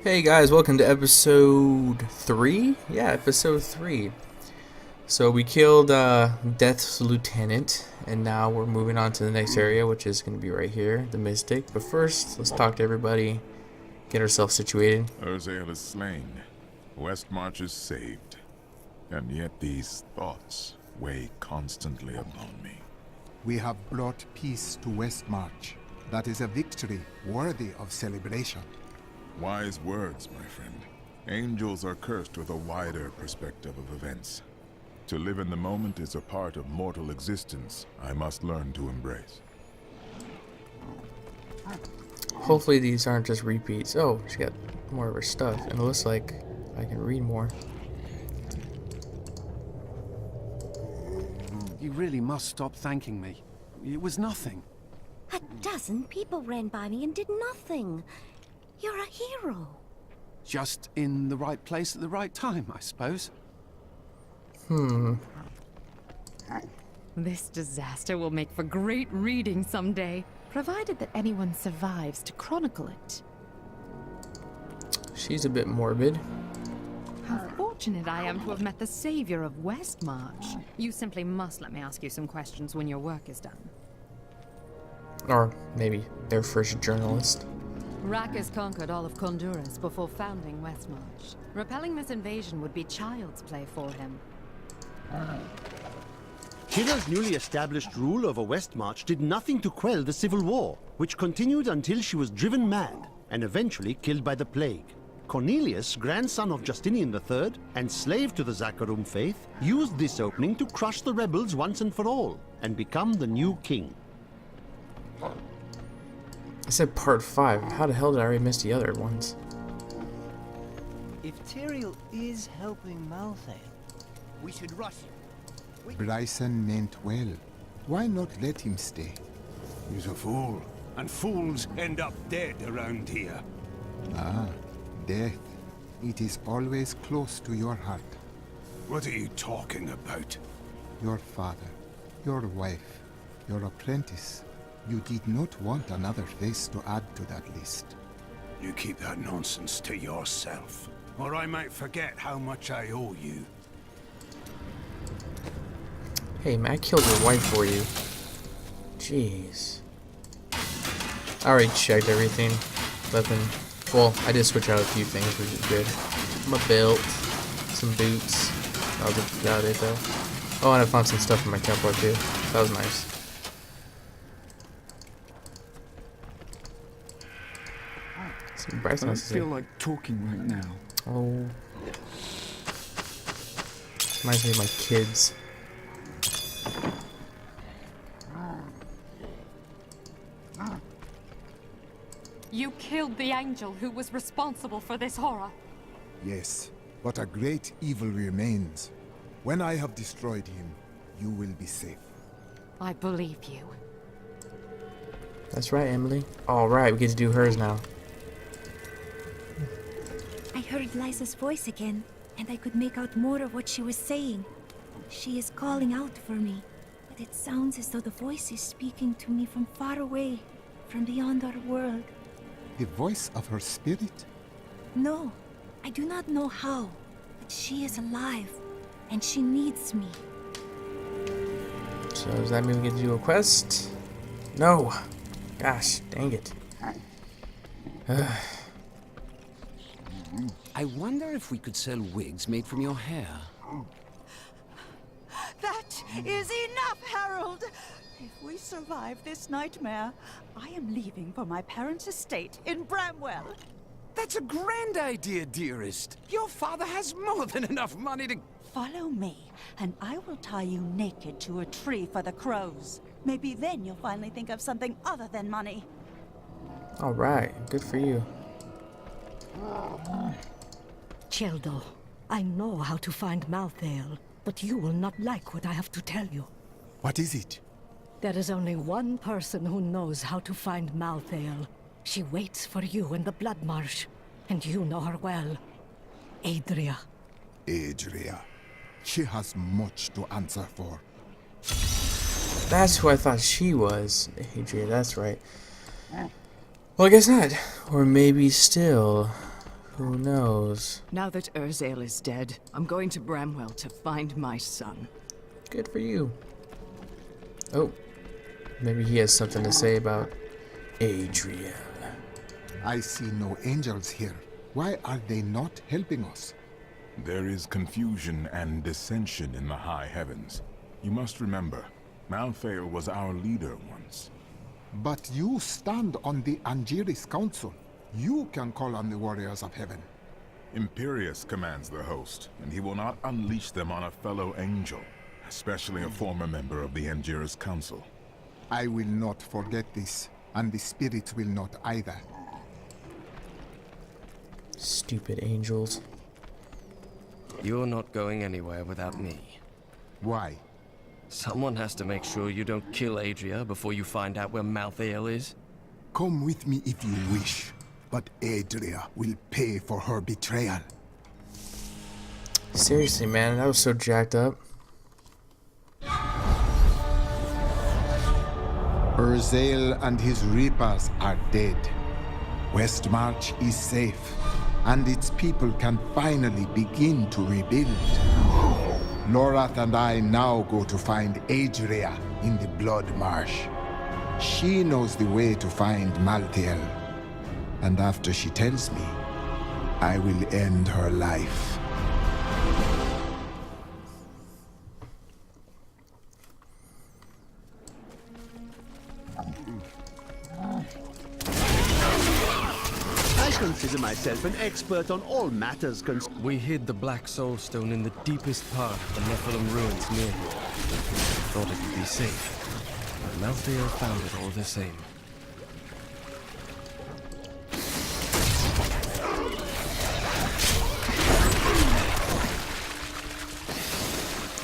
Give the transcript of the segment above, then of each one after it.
Hey guys, welcome to episode 3? Yeah, episode 3. So we killed Death's lieutenant, and now we're moving on to the next area, which is going to be right here, the Mystic. But first, let's talk to everybody, get ourselves situated. Urzael is slain. Westmarch is saved. And yet these thoughts weigh constantly upon me. We have brought peace to Westmarch. That is a victory worthy of celebration. Wise words, my friend. Angels are cursed with a wider perspective of events. To live in the moment is a part of mortal existence I must learn to embrace. Hopefully these aren't just repeats. Oh, she got more of her stuff, and it looks like I can read more. You really must stop thanking me. It was nothing. A dozen people ran by me and did nothing. You're a hero. Just in the right place at the right time, I suppose. This disaster will make for great reading someday, provided that anyone survives to chronicle it. She's a bit morbid. How fortunate I am to have met the savior of Westmarch. You simply must let me ask you some questions when your work is done. Or maybe their first journalist. Rackus conquered all of Honduras before founding Westmarch. Repelling this invasion would be child's play for him. Shira's newly established rule over Westmarch did nothing to quell the civil war, which continued until she was driven mad and eventually killed by the plague. Cornelius, grandson of Justinian III and slave to the Zakharum faith, used this opening to crush the rebels once and for all and become the new king. I said part 5. How the hell did I already miss the other ones? If Tyrael is helping Malthael, we should rush him. Bryson meant well. Why not let him stay? He's a fool, and fools end up dead around here. Ah, death. It is always close to your heart. What are you talking about? Your father, your wife, your apprentice. You did not want another face to add to that list. You keep that nonsense to yourself, or I might forget how much I owe you. Hey man, I killed your wife for you. Jeez. I already checked everything. Weapon. Well, I did switch out a few things, which is good. My belt, some boots. That was about it though. Oh, and I found some stuff in my temple too. That was nice. Some I Bryce don't wants to feel say. like talking right now. Oh. Reminds me of my kids. You killed the angel who was responsible for this horror. Yes, but a great evil remains. When I have destroyed him, you will be safe. I believe you. That's right, Emily. Alright, we get to do hers now. I heard Liza's voice again, and I could make out more of what she was saying. She is calling out for me, but it sounds as though the voice is speaking to me from far away, from beyond our world. The voice of her spirit? No, I do not know how, but she is alive, and she needs me. So does that mean we get to do a quest? No. Gosh, dang it. I wonder if we could sell wigs made from your hair. That is enough, Harold! If we survive this nightmare, I am leaving for my parents' estate in Bramwell. That's a grand idea, dearest. Your father has more than enough money to... Follow me, and I will tie you naked to a tree for the crows. Maybe then you'll finally think of something other than money. Alright, good for you. Cheldo, I know how to find Malthael, but you will not like what I have to tell you. What is it? There is only one person who knows how to find Malthael. She waits for you in the Blood Marsh, and you know her well. Adria. Adria. She has much to answer for. That's who I thought she was. Adria, that's right. Well, I guess not. Or maybe still. Who knows? Now that Urzael is dead, I'm going to Bramwell to find my son. Good for you. Oh, maybe he has something to say about Adriel. I see no angels here. Why are they not helping us? There is confusion and dissension in the high heavens. You must remember, Malthael was our leader once. But you stand on the Angiris Council. You can call on the warriors of heaven. Imperius commands the host, and he will not unleash them on a fellow angel, especially a former member of the Angiris Council. I will not forget this, and the spirits will not either. Stupid angels. You're not going anywhere without me. Why? Someone has to make sure you don't kill Adria before you find out where Malthael is. Come with me if you wish, but Adria will pay for her betrayal. Seriously, man, that was so jacked up. Urzael and his reapers are dead. Westmarch is safe, and its people can finally begin to rebuild. Lorath and I now go to find Adria in the Blood Marsh. She knows the way to find Malthael, and after she tells me, I will end her life. I consider myself an expert on all matters We hid the Black Soulstone in the deepest part of the Nephilim ruins near here. Thought it would be safe, but Malthael found it all the same.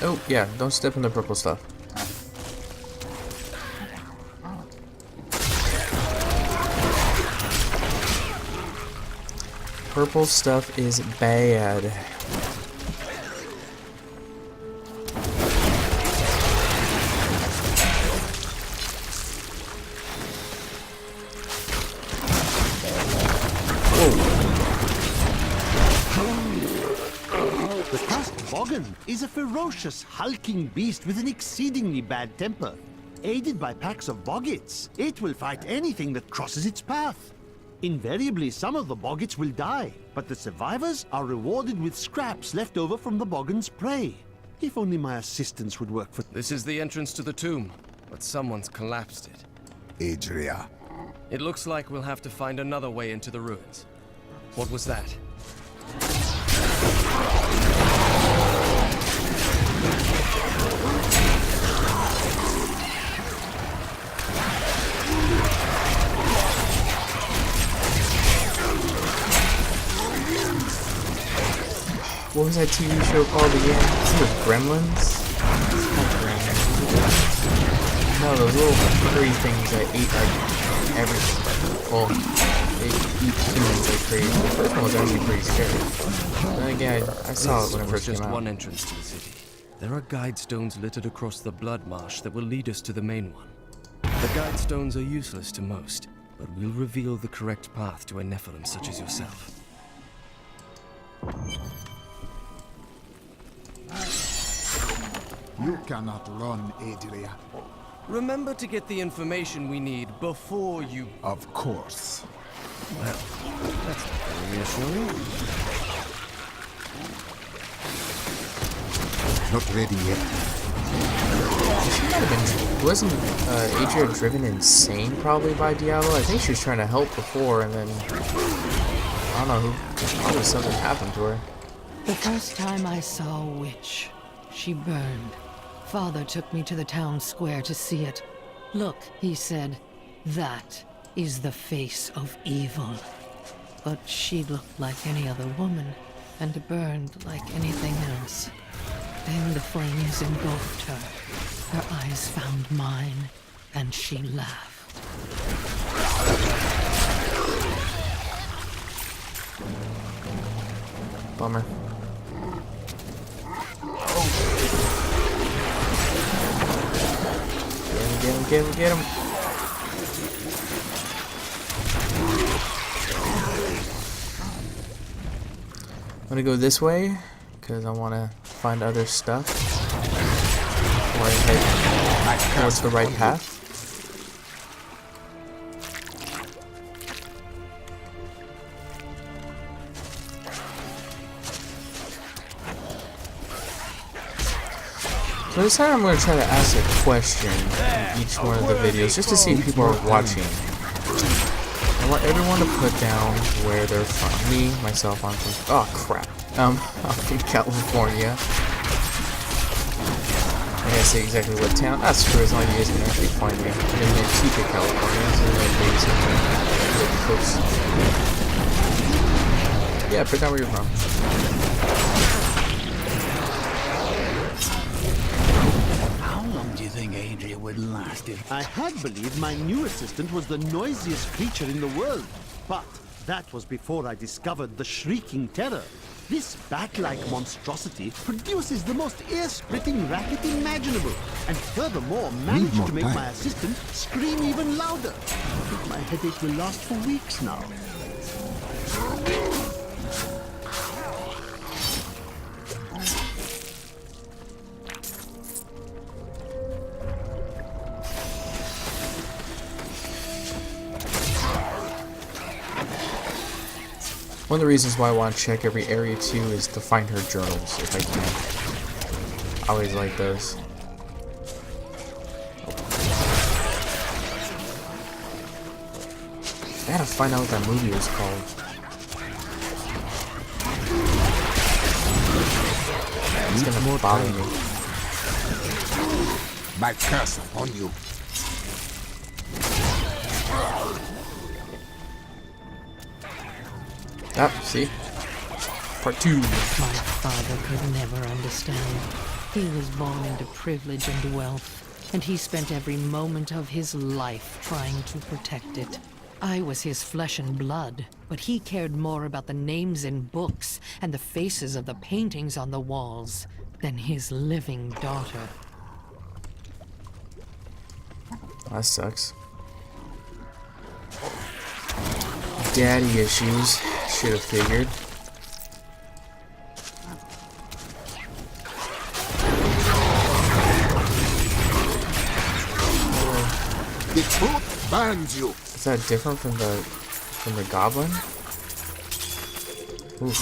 Oh, yeah, don't step in the purple stuff. Purple stuff is bad. The cursed Boggin is a ferocious, hulking beast with an exceedingly bad temper. Aided by packs of boggits, it will fight anything that crosses its path. Invariably, some of the boggits will die, but the survivors are rewarded with scraps left over from the Boggin's prey. If only my assistants would work for... This is the entrance to the tomb, but someone's collapsed it. Adria. It looks like we'll have to find another way into the ruins. What was that? What was that TV show called again? I think it was Gremlins? Not Gremlins. No, those little furry things that ate like everything. Well, they eat humans like crazy. The first one was actually pretty scary. Then again, I saw it when it first came out. Just one entrance to the city. There are guide stones littered across the blood marsh that will lead us to the main one. The guide stones are useless to most, but will reveal the correct path to a Nephilim such as yourself. You cannot run, Adria. Remember to get the information we need before you... Of course. Well, that's not very reassuring. Not ready yet. Wasn't Adria driven insane probably by Diablo? I think she was trying to help before, and then I don't know who. Probably something happened to her. The first time I saw a witch, she burned. Father took me to the town square to see it. Look, he said, that is the face of evil. But she looked like any other woman, and burned like anything else. Then the flames engulfed her. Her eyes found mine, and she laughed. Bummer. Get him, get him. I'm gonna go this way because I want to find other stuff before I head towards the right path. So this time I'm going to try to ask a question in each one of the videos just to see if people are watching. I want everyone to put down where they're from. Me, myself, I'm from... Oh, crap. I'm from California. I gotta say exactly what town. Ah, screw it, as long as you guys can actually find me. I'm in Manteca, California. So maybe something close. Yeah, put down where you're from. Do you think Adria would last if... I had believed my new assistant was the noisiest creature in the world, but that was before I discovered the Shrieking Terror. This bat-like monstrosity produces the most ear-splitting racket imaginable, and furthermore managed to make my assistant scream even louder. I think my headache will last for weeks now. One of the reasons why I want to check every area too is to find her journals if I can. I always like those. I gotta find out what that movie was called. It's gonna bother me. My curse upon you. Ah, see? Part 2. My father could never understand. He was born into privilege and wealth, and he spent every moment of his life trying to protect it. I was his flesh and blood, but he cared more about the names in books and the faces of the paintings on the walls than his living daughter. That sucks. Daddy issues. Should have figured. The truth burns you. Is that different from the goblin? Ooh.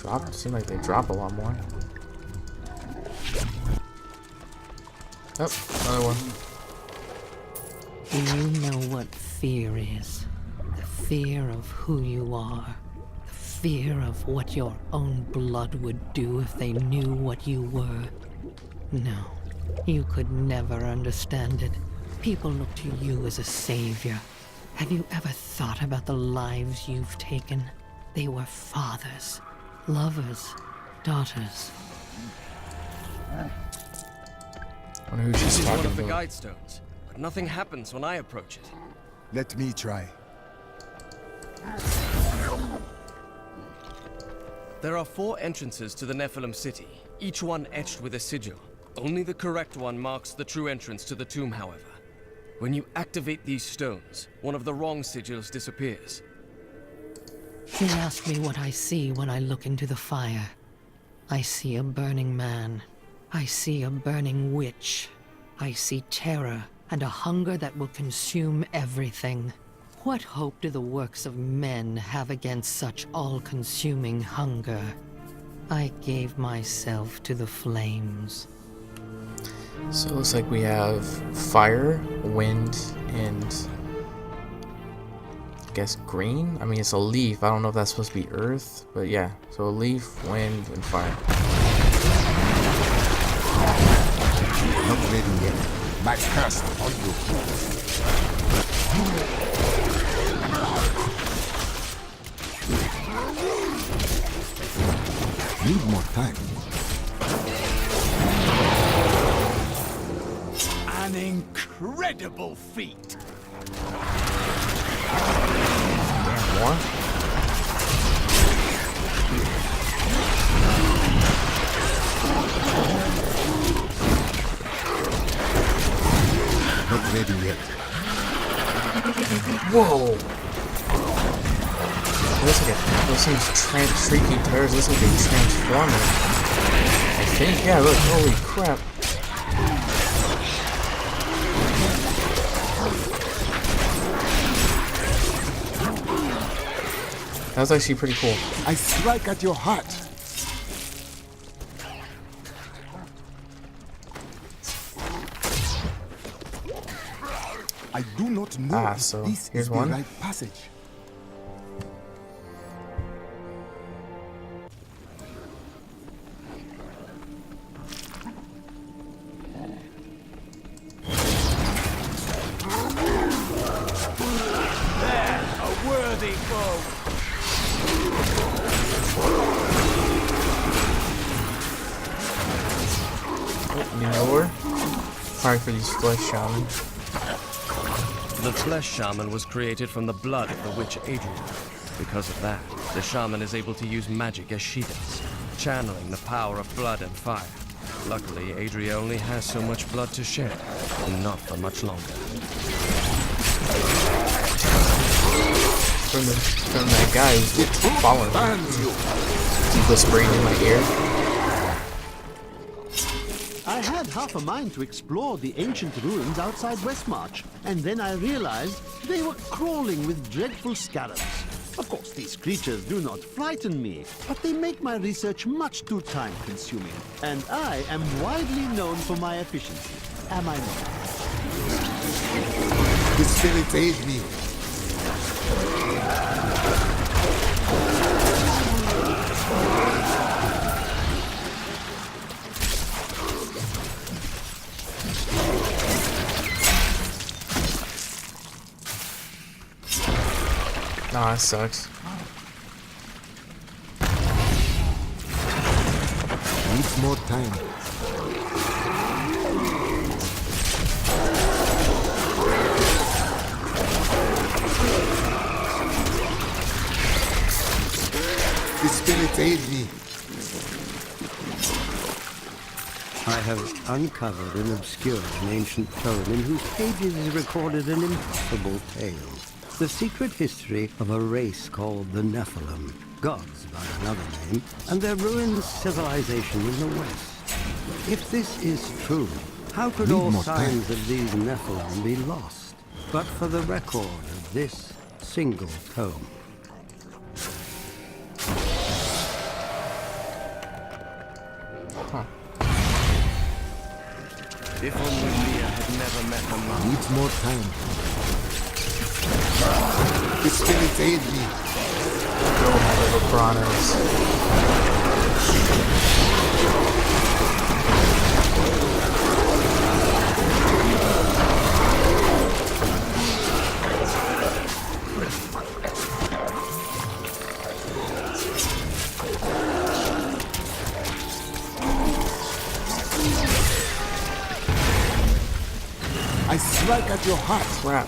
Drop? Seems like they drop a lot more. Oh, another one. Do you know what fear is? The fear of who you are. The fear of what your own blood would do if they knew what you were. No, you could never understand it. People look to you as a savior. Have you ever thought about the lives you've taken? They were fathers, lovers, daughters. I wonder who she's This is one talking of the about. guide stones, but nothing happens when I approach it. Let me try. There are 4 entrances to the Nephilim city, each one etched with a sigil. Only the correct one marks the true entrance to the tomb, however. When you activate these stones, one of the wrong sigils disappears. They ask me what I see when I look into the fire. I see a burning man. I see a burning witch. I see terror and a hunger that will consume everything. What hope do the works of men have against such all-consuming hunger? I gave myself to the flames. So it looks like we have fire, wind, and I guess green? I mean, it's a leaf. I don't know if that's supposed to be earth, but yeah. So a leaf, wind, and fire. Not ready yet. My curse upon you. Need more time. An incredible feat. More? Not ready yet. Whoa! There's like shit. Those things shrieky terrors looks like they transforming. I think, yeah, look, holy crap. That was actually pretty cool. I strike at your heart. I do not know if so this here's is one. the right passage. Worthy foe. You know where? Sorry for these flesh shaman. The flesh shaman was created from the blood of the witch Adria. Because of that, the shaman is able to use magic as she does, channeling the power of blood and fire. Luckily, Adria only has so much blood to shed, and not for much longer. From that guy who's following me. He's whispering in my ear. I had half a mind to explore the ancient ruins outside Westmarch, and then I realized they were crawling with dreadful scarabs. Of course, these creatures do not frighten me, but they make my research much too time-consuming, and I am widely known for my efficiency. Am I not? The spirits aid me. Nah, that sucks. Needs more time. The spirits aid me. I have uncovered an obscure and ancient tome in whose pages is recorded an impossible tale. The secret history of a race called the Nephilim, gods by another name, and their ruined civilization in the West. If this is true, how could all signs of these Nephilim be lost, but for the record of this single tome? Huh. If only Leah had never met her mother. Needs more time. The spirits aid me. Go, my little piranhas. I strike at your heart. Crap.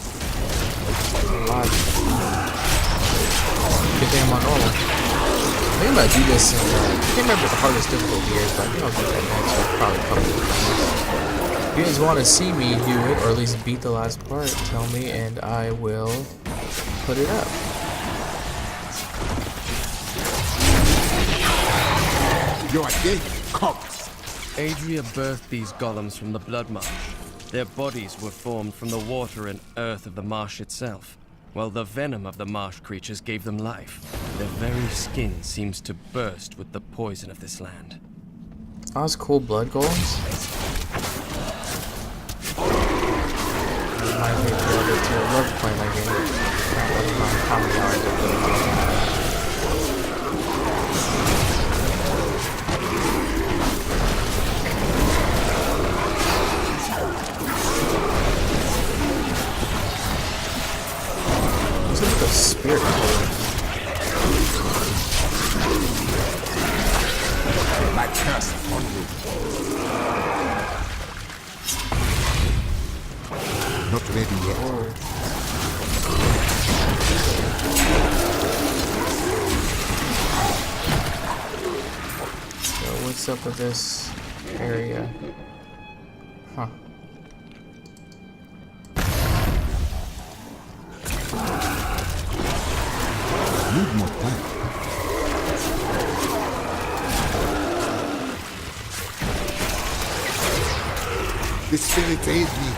Good thing I'm on normal. I think I'm gonna do this in, I can't remember what the hardest difficulty is, but I think I'll do that next week, probably a couple of times. If you guys want to see me do it, or at least beat the last part, tell me and I will put it up. You are dead, cops. Adria birthed these golems from the blood marsh. Their bodies were formed from the water and earth of the marsh itself, while the venom of the marsh creatures gave them life. Their very skin seems to burst with the poison of this land. Oh, that's cool, blood golems. My favorite Diablo 2. I love playing that game. I don't know how many hours I put in. The spirit my curse upon you. Not ready yet. So what's up with this area? Huh. Need more time. The spirit aid me.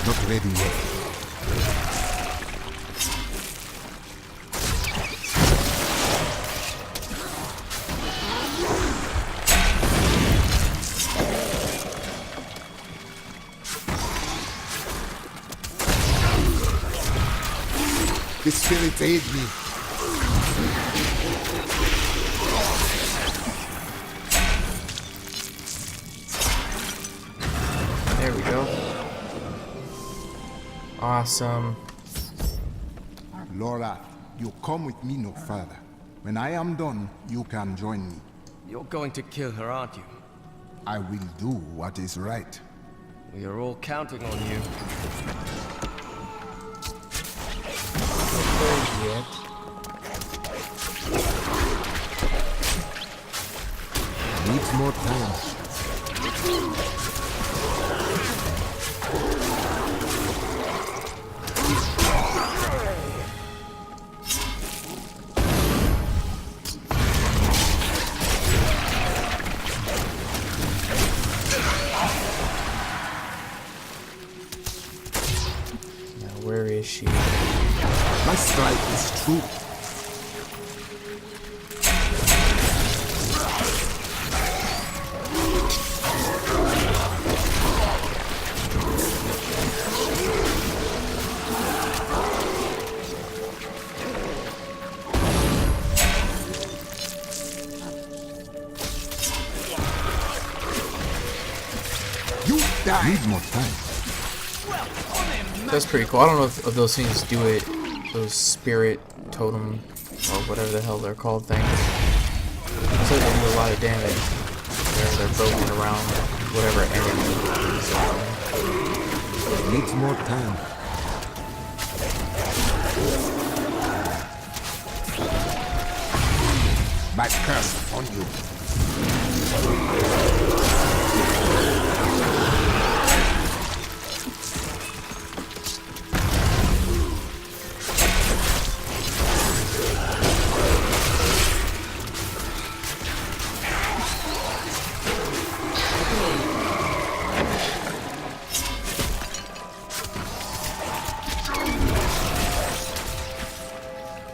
Not ready yet. The spirit aid me. There we go. Awesome. Laura, you come with me no further. When I am done, you can join me. You're going to kill her, aren't you? I will do what is right. We are all counting on you. Yet. Needs more time. Now where is she? My strike is true. You die. Need more time. That's pretty cool. I don't know if those things do it. Those spirit totem or whatever the hell they're called things. Looks like they do a lot of damage. They're broken around whatever enemy is around. Needs more time. My curse upon you.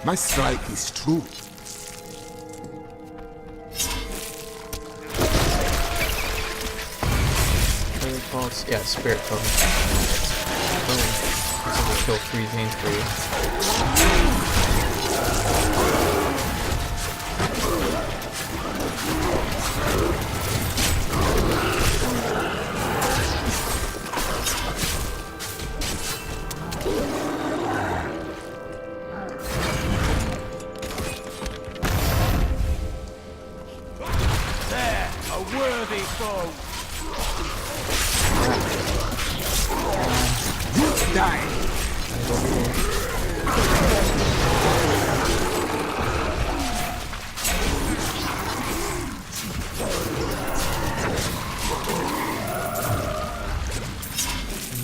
My strike is true. What are they called? Yeah, spirit totem. Boom. This will kill 3 things for you. Worthy foe. You die.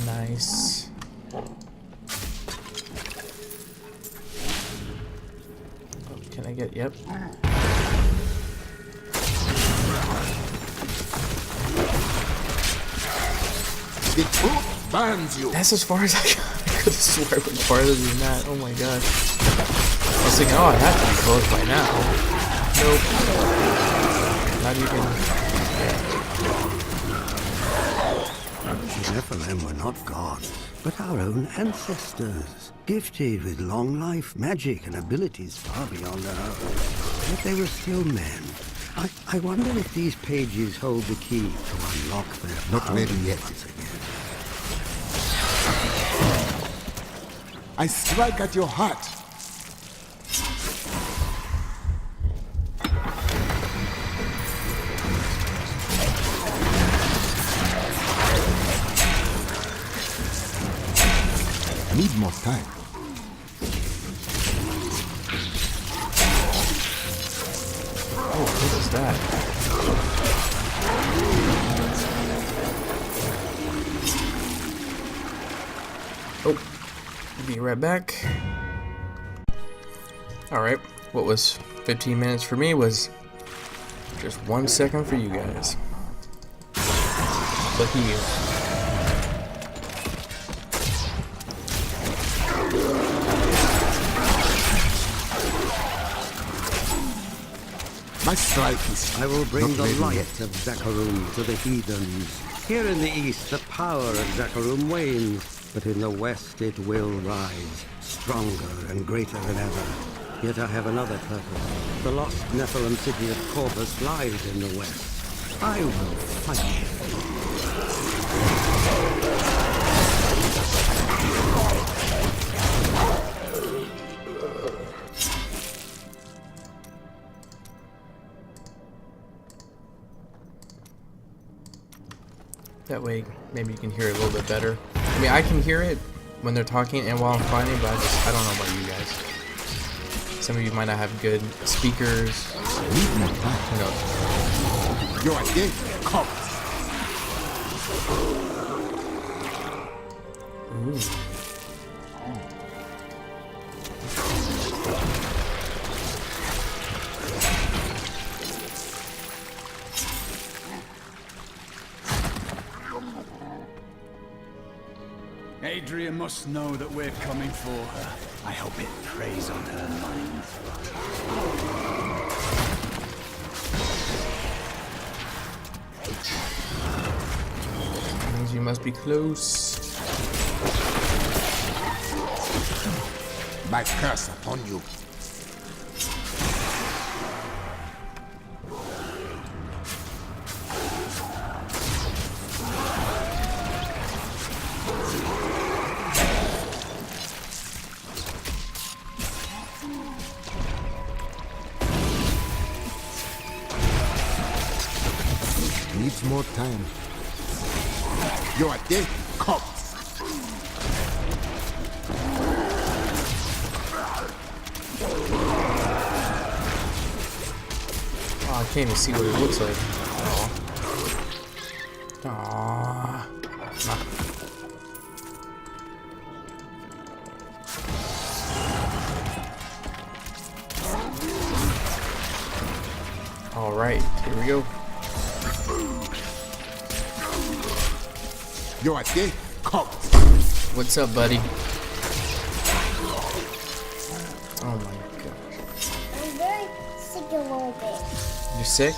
Nice. Oh, can I get? Yep. The truth burns you. That's as far as I got. I could have sworn it went farther than that. Oh my god. I was thinking, oh, I have to be close by now. Nope. Not even. The Nephilim were not gods, but our own ancestors, gifted with long life, magic, and abilities far beyond our own. Yet they were still men. I wonder if these pages hold the key to unlock their Not power ready yet. once again. I strike at your heart. Need more time. Oh, what is that? Oh, be right back. Alright, what was 15 minutes for me was just 1 second for you guys. Lucky you. My strike is... I will bring not the ready light yet. of Zakharum to the heathens. Here in the east, the power of Zakharum wanes, but in the west it will rise, stronger and greater than ever. Yet I have another purpose. The lost Nephilim city of Corvus lies in the west. I will fight it. That way, maybe you can hear it a little bit better. I mean, I can hear it when they're talking and while I'm fighting, but I don't know about you guys. Some of you might not have good speakers. Who knows? Yo, again, come. Ooh. Adria must know that we're coming for her. I hope it preys on her mind. Means you must be close. My curse upon you. Needs more time. You are dead. Come. Oh, I can't even see what it looks like. Aww. Alright, here we go. You are dead. Come. What's up, buddy? Oh my gosh. I'm very sick a little bit. You sick?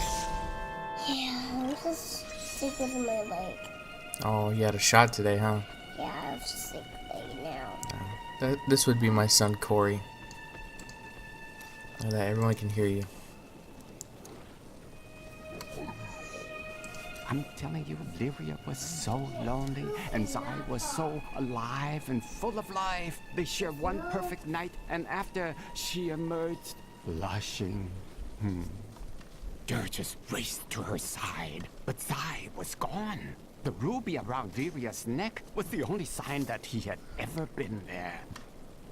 Yeah, I'm just sick with my leg. Oh, you had a shot today, huh? Yeah, I'm just sick leg now. This would be my son, Corey. So that everyone can hear you. I'm telling you, Lyria was so lonely, and Zai was so alive and full of life. They shared one perfect night, and after she emerged, blushing. Dirges raced to her side, but Zai was gone. The ruby around Lyria's neck was the only sign that he had ever been there.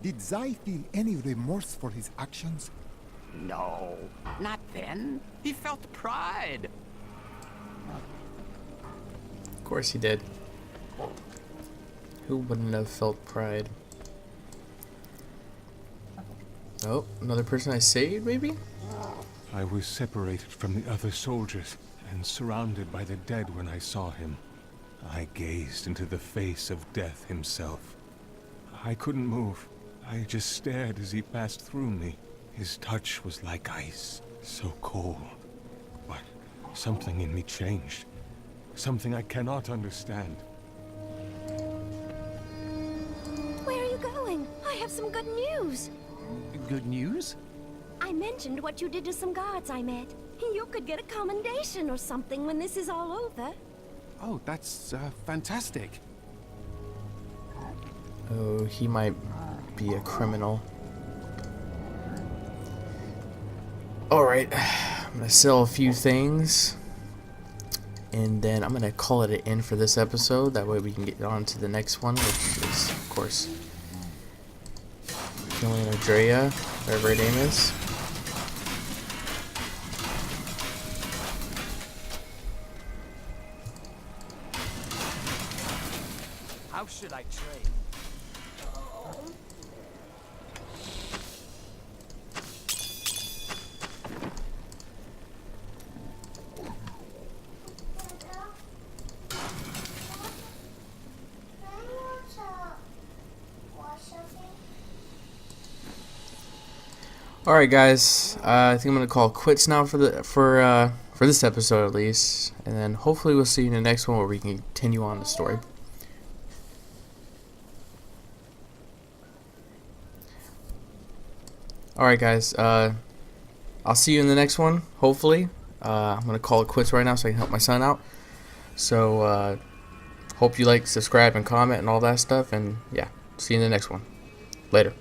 Did Zai feel any remorse for his actions? No, not then. He felt pride. Of course he did. Who wouldn't have felt pride? Oh, another person I saved, maybe? I was separated from the other soldiers and surrounded by the dead when I saw him. I gazed into the face of death himself. I couldn't move. I just stared as he passed through me. His touch was like ice, so cold. But something in me changed. Something I cannot understand. Where are you going? I have some good news. Good news? I mentioned what you did to some guards I met. You could get a commendation or something when this is all over. Oh, that's fantastic. Oh, he might be a criminal. Alright, I'm gonna sell a few things. And then I'm gonna call it an end for this episode. That way we can get on to the next one, which is, of course, killing Andrea, whatever her name is. How should I trade? Alright guys, I think I'm gonna call it quits now for this episode at least, and then hopefully we'll see you in the next one where we can continue on the story. Alright guys, I'll see you in the next one, hopefully. I'm gonna call it quits right now so I can help my son out. So hope you like, subscribe, and comment and all that stuff, and yeah, see you in the next one. Later.